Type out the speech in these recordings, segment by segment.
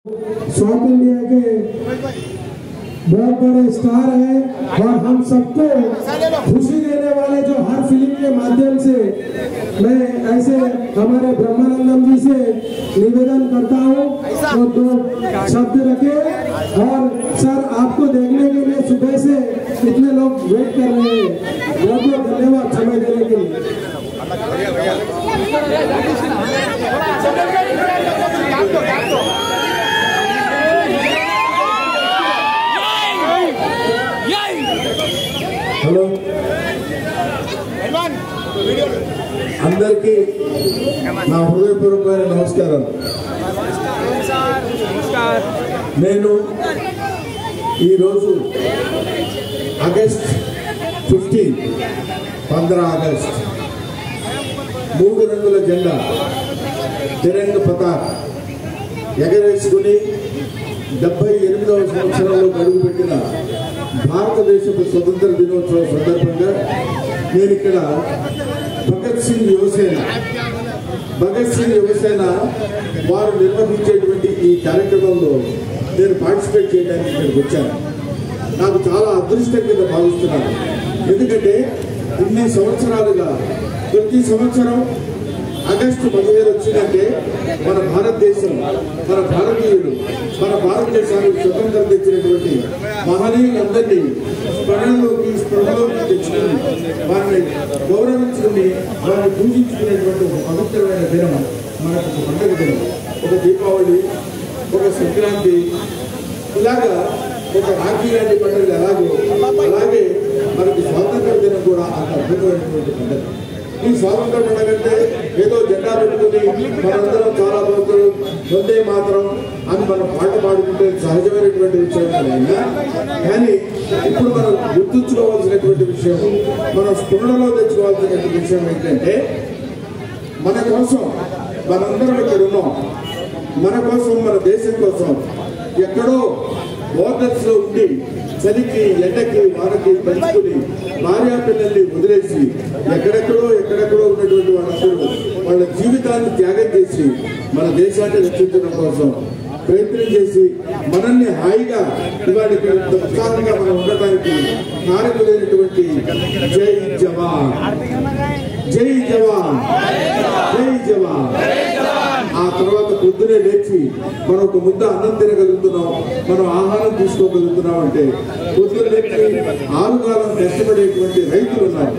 South India के बहुत बड़े स्टार हैं और हम सबको खुशी देने वाले जो हर फिल्म के माध्यम से मैं ऐसे हमारे ब्रह्मानंदम जी से निवेदन करता हूं तो दो शब्द रखे। और सर आपको देखने के लिए सुबह से कितने लोग वेट कर रहे हैं, बहुत बहुत धन्यवाद समय देने के लिए। హలో అందరికీ నా హృదయపూర్వకమైన నమస్కారం। నేను ఈరోజు ఆగస్ట్ 15 ఆగస్ట్ 3 రంగుల జెండా తిరంగ పతాక ఎగరేసుకుని 78వ సంవత్సరంలో అడుగుపెట్టిన భారతదేశపు స్వతంత్ర దినోత్సవం సందర్భంగా నేను ఇక్కడ భగత్ సింగ్ యువసేన వారు నిర్వహించేటువంటి ఈ కార్యక్రమంలో నేను పార్టిసిపేట్ చేయడానికి ఇక్కడికి వచ్చాను। నాకు చాలా అదృష్టం కింద భావిస్తున్నాను, ఎందుకంటే ఇన్ని సంవత్సరాలుగా ప్రతి సంవత్సరం ఆగస్టు 15 వచ్చిందంటే మన భారతదేశం, మన భారతీయులు, మన భారతదేశానికి స్వతంత్రం తెచ్చినటువంటి మహనీయులందరినీ స్పృహలోకి తెచ్చుకుని వారిని గౌరవించుకుని వారిని పూజించుకునేటువంటి ఒక పవిత్రమైన దినం మనకు ఒక పండుగ దినం, ఒక దీపావళి, ఒక సంక్రాంతి, ఇలాగా ఒక రాఖీ లాంటి పండుగలు ఎలాగో అలాగే మనకి స్వాతంత్ర దినం కూడా అంత అద్భుతమైనటువంటి పండుగ। ఈ స్వాతంత్ర పండుగ అంటే ఏదో జెండా పెట్టుకుని మనందరం చాలా భక్తులు వందే మాత్రం అని మనం పాట పాడుకుంటే సహజమైనటువంటి విషయం అయినా కానీ ఇప్పుడు మనం గుర్తుంచుకోవాల్సినటువంటి విషయం, మనం స్ఫురణలో తెచ్చుకోవాల్సినటువంటి విషయం ఏంటంటే మన కోసం మనందరం ఇక్కడ ఉన్నాం, మన కోసం, మన దేశం కోసం ఎక్కడో బోర్డర్స్ లో ఉండి చలికి ఎండకి వానకి పంచుకుని భార్యా పిల్లల్ని వదిలేసి ఎక్కడెక్కడో ఉన్నటువంటి వాళ్ళందరూ వాళ్ళ జీవితాన్ని త్యాగం చేసి మన దేశాన్ని రక్షించడం కోసం ప్రయత్నం చేసి మనల్ని హాయిగా ఇవాళ ఉత్సాహంగా మనం ఉండటానికి కారకులైనటువంటి జై జవాన్, జై జవాన్, జై జవాన్। ఆ తర్వాత పొద్దునే లేచి మనం ఒక ముద్ద అన్నం తినగలుగుతున్నాం, మనం ఆహారం తీసుకోగలుగుతున్నాం అంటే పొద్దున లేచి 6 కాలం కష్టపడేటువంటి రైతులు ఉన్నారు,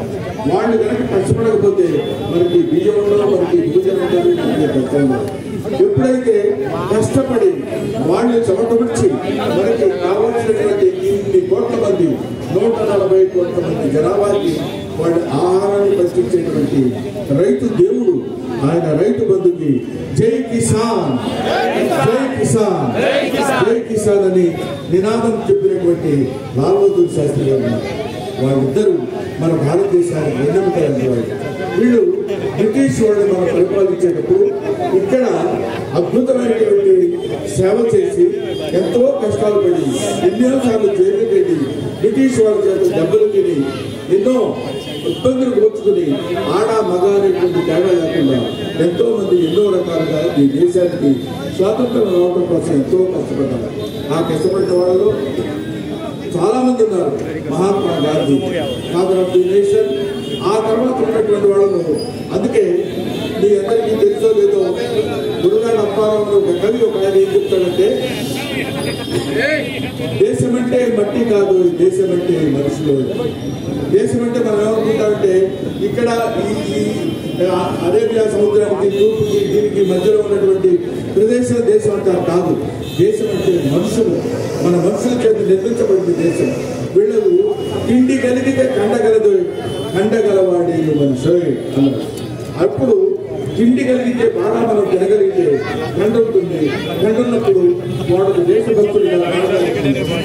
వాళ్ళు కనుక కష్టపడకపోతే మనకి బియ్యం ఉండదు, మనకి భోజనం ఉండదు। ఎప్పుడైతే కష్టపడి వాళ్ళు చెమటొచ్చి మనకి కావాల్సినటువంటి ఇన్ని కోట్ల మంది 140 కోట్ల మంది జనాభాకి వాళ్ళు ఆహారాన్ని పండించేటువంటి రైతు దేవుడు, ఆయన రైతు బంధుకి జై కిసాన్, జై కిసాన్, జై కిసాన్ అని నినాదం చెప్పినటువంటి లాల్ బహదూర్ శాస్త్రి గారు, వాళ్ళిద్దరూ మన భారతదేశానికి వెన్నెముకలాంటి వాళ్ళు। వీళ్ళు బ్రిటిష్ వాళ్ళు మనం పరిపాలించేటప్పుడు ఇక్కడ అద్భుతమైనటువంటి సేవ చేసి ఎంతో కష్టాలు పడి ఎన్నోసార్లు జైలుకి వెళ్ళి బ్రిటిష్ వాళ్ళ చేత దెబ్బలు తిని ఎన్నో ఇబ్బందులు కోర్చుకుని ఆడ మగ అనేటువంటి తేడా లేకుండా ఎంతో మంది ఎన్నో రకాలుగా ఈ దేశానికి స్వాతంత్రం రావడం కోసం ఎంతో కష్టపడ్డారు। ఆ కష్టపడిన వాళ్ళలో చాలా మంది ఉన్నారు, Mahatma Gandhi, father of the nation, ఆ తర్వాత ఉన్నటువంటి వాళ్ళను। అందుకే మీ అందరికీ తెలుసో లేదో గురుగారు అప్పారావు ఒక కవి ఒక ఆయన ఏం చెప్తాడంటే, దేశం అంటే మట్టి కాదు, దేశం అంటే మనుషులు। దేశం అంటే మనం ఏమనుకుంటామంటే ఇక్కడ ఈ అరేబియా సముద్రానికి తూర్పుకి దీనికి మధ్యలో ఉన్నటువంటి ప్రదేశం దేశం అంటారు, కాదు। దేశం అంటే మనుషులు, మన మనుషుల చేత నిర్మించబడింది దేశం। వీళ్ళు తిండి కలిగితే కండగలదు, కండగలవాడి మనుషులు అన్నారు। అప్పుడు తిండి కలిగితే బాగా మనం తినగలిగితే కండ ఉంటుంది, కండ ఉన్నప్పుడు వాడు దేశభక్తులుగా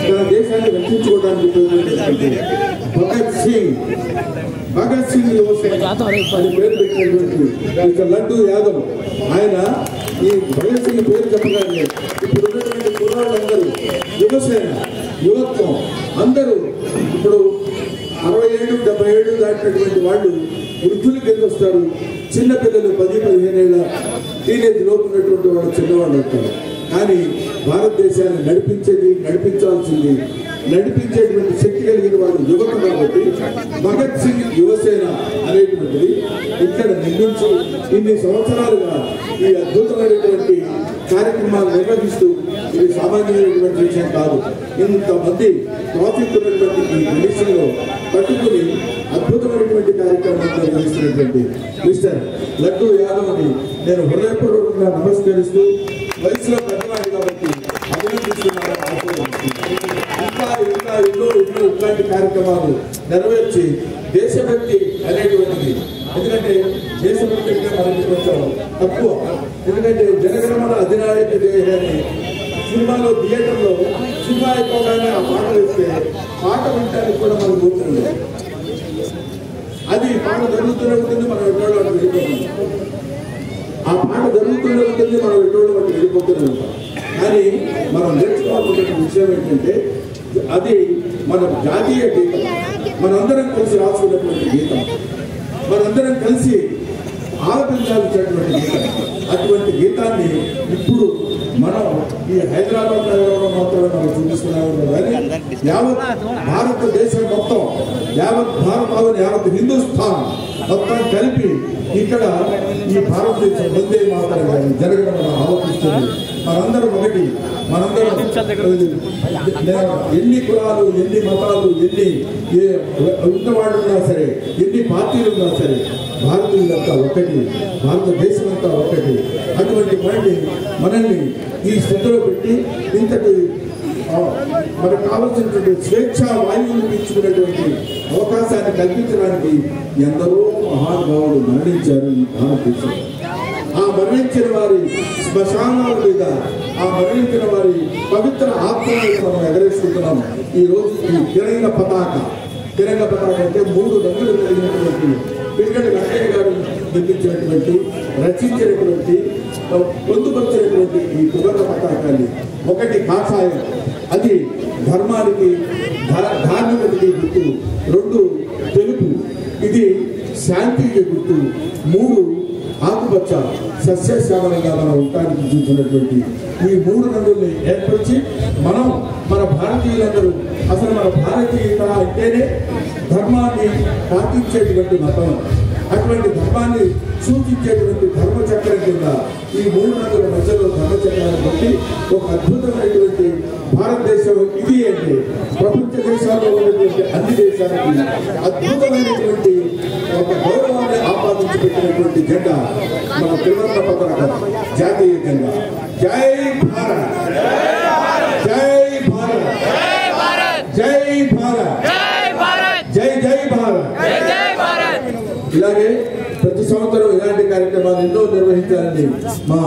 తన దేశాన్ని రక్షించుకోవడానికి భగత్ సింగ్ అని పేరు పెట్టినటువంటి లడ్డూ యాదవ్, ఆయన ఈ భగత్ సింగ్ పేరు చెప్పగానే ఇప్పుడు ఉన్నటువంటి కుర్రాళ్ళందరూ యువసేన, యువత్వం అందరూ ఇప్పుడు 67, 77 దాటినటువంటి వాళ్ళు వృద్ధులు కింద వస్తారు, చిన్నపిల్లలు 10-15 ఏళ్ళ టీనేజ్ లోపు ఉన్నటువంటి వాళ్ళు చిన్నవాళ్ళు అవుతారు। కానీ భారతదేశాన్ని నడిపించాల్సింది నడిపించేటువంటి శక్తి కలిగిన వాళ్ళు యువత కాబట్టి భగత్ సింగ్ యువసేన అనేటువంటిది ఇక్కడ నిర్మించి ఇన్ని సంవత్సరాలుగా ఈ అద్భుతమైనటువంటి కార్యక్రమాలు నిర్వహిస్తూ ఇది సామాన్యమైనటువంటి విషయం కాదు. ఇంతమంది ట్రాఫిక్ ఉన్నటువంటి ఈ ప్రదేశంలో పట్టుకుని అద్భుతమైనటువంటి కార్యక్రమాలు నిర్వహిస్తున్నటువంటి మిస్టర్ లడ్డూ యాదవ్ని నేను హృదయపూర్వకంగా నమస్కరిస్తూ వయసులో పెద్దవాడి కాబట్టి అభినందిస్తున్నాను. ఇంకా ఎన్నో ఇట్లాంటి కార్యక్రమాలు నెరవేర్చి దేశభక్తి అనేటువంటిది, ఎందుకంటే దేశభక్తి అంటే మనకి కొంచెం తక్కువ, ఎందుకంటే జనగణమన అధినాయక జయని సినిమాలో థియేటర్లో సినిమా అయిపోగానే ఆ పాట వేస్తే పాట వినడానికి కూడా మనకు పోతుంది. అది పాట జరుగుతూనే ఉంటుంది, మనం ఎన్నోళ్ళు వాటి వెళ్ళిపోతున్నాం. ఆ పాట జరుగుతూనే ఉంటుంది, మనం ఎన్నోళ్ళు వాటి వెళ్ళిపోతూనే ఉంటాం. కానీ మనం నేర్చుకోవాల్సిన విషయం ఏంటంటే అది మన జాతీయ గీతం, మనందరం కలిసి రాసుకున్నటువంటి గీతం, మనందరం కలిసి ఆలపించాల్సినటువంటి గీతం. అటువంటి గీతాన్ని ఇప్పుడు మనం ఈ హైదరాబాద్ నగరంలో మాత్రమే మనం చూపిస్తున్నాము కానీ యావత్ భారతదేశం మొత్తం, యావత్ భారతావని, యావత్ హిందుస్థాన్ మొత్తం కలిపి ఇక్కడ ఈ భారతదేశం వందే మాతరం కానీ జరగడం మనం ఆలోచిస్తుంది. మనందరం ఒకటి, మనందరం ఎన్ని కులాలు, ఎన్ని మతాలు, ఎన్ని ఉన్నవాళ్ళు ఉన్నా సరే, ఎన్ని పార్టీలు ఉన్నా సరే, భారతీయులంతా ఒకటి, భారతదేశం అంతా ఒకటి. అటువంటి మనల్ని ఈ స్థితిలో పెట్టి ఇంతటి మనకు కావాల్సినటువంటి స్వేచ్ఛా వాయువులు పీల్చుకునేటువంటి అవకాశాన్ని కల్పించడానికి ఎందరో మహానుభావులు మరణించారు ఈ భారతదేశంలో. ఆ మరణించిన వారి శ్మశానాల మీద, ఆ మరణించిన వారి పవిత్ర ఆత్మలను మనం ఎగరేసుకుంటున్నాం. ఈ రోజు ఈ తిరంగ పతాక అంటే 3 రంగులు కలిగినటువంటి పిల్లడి వెంకయ్య గారు నిర్మించినటువంటి, రచించినటువంటి, పొందుపరిచినటువంటి ఈ త్రివర్ణ పతాకాన్ని, ఒకటి కాషాయం, అది ధర్మానికి ధార్మికతకి గుర్తు, 2 తెలుపు, ఇది శాంతికి గుర్తు, 3 ఆకుపచ్చ సస్యశ్యామలంగా మనం ఉండటానికి చూసినటువంటి ఈ 3 రంగుల్ని ఏర్పరిచి మనం మన భారతీయులందరూ, అసలు మన భారతీయత అంటేనే ధర్మాన్ని పాటించేటువంటి మతం, అటువంటి ధర్మాన్ని సూచించేటువంటి ధర్మచక్రం కింద ఈ 3 రంగుల మధ్యలో ధర్మచక్రాన్ని బట్టి ఒక అద్భుతమైనటువంటి భారతదేశం ఇది అంటే ప్రపంచ దేశాల్లో ఉన్నటువంటి అన్ని దేశాలకి అద్భుతమైనటువంటి ఒక గౌరవాన్ని ఆపాదించి పెట్టినటువంటి జెండా మన త్రివర్ణ పతాకం, జాతీయ జెండా. జై భారత్, జై భారత్, జై భారత్, జై జై భారత్. ఇలాగే ప్రతి సంవత్సరం ఇలాంటి కార్యక్రమాలు ఎన్నో నిర్వహించాలని మా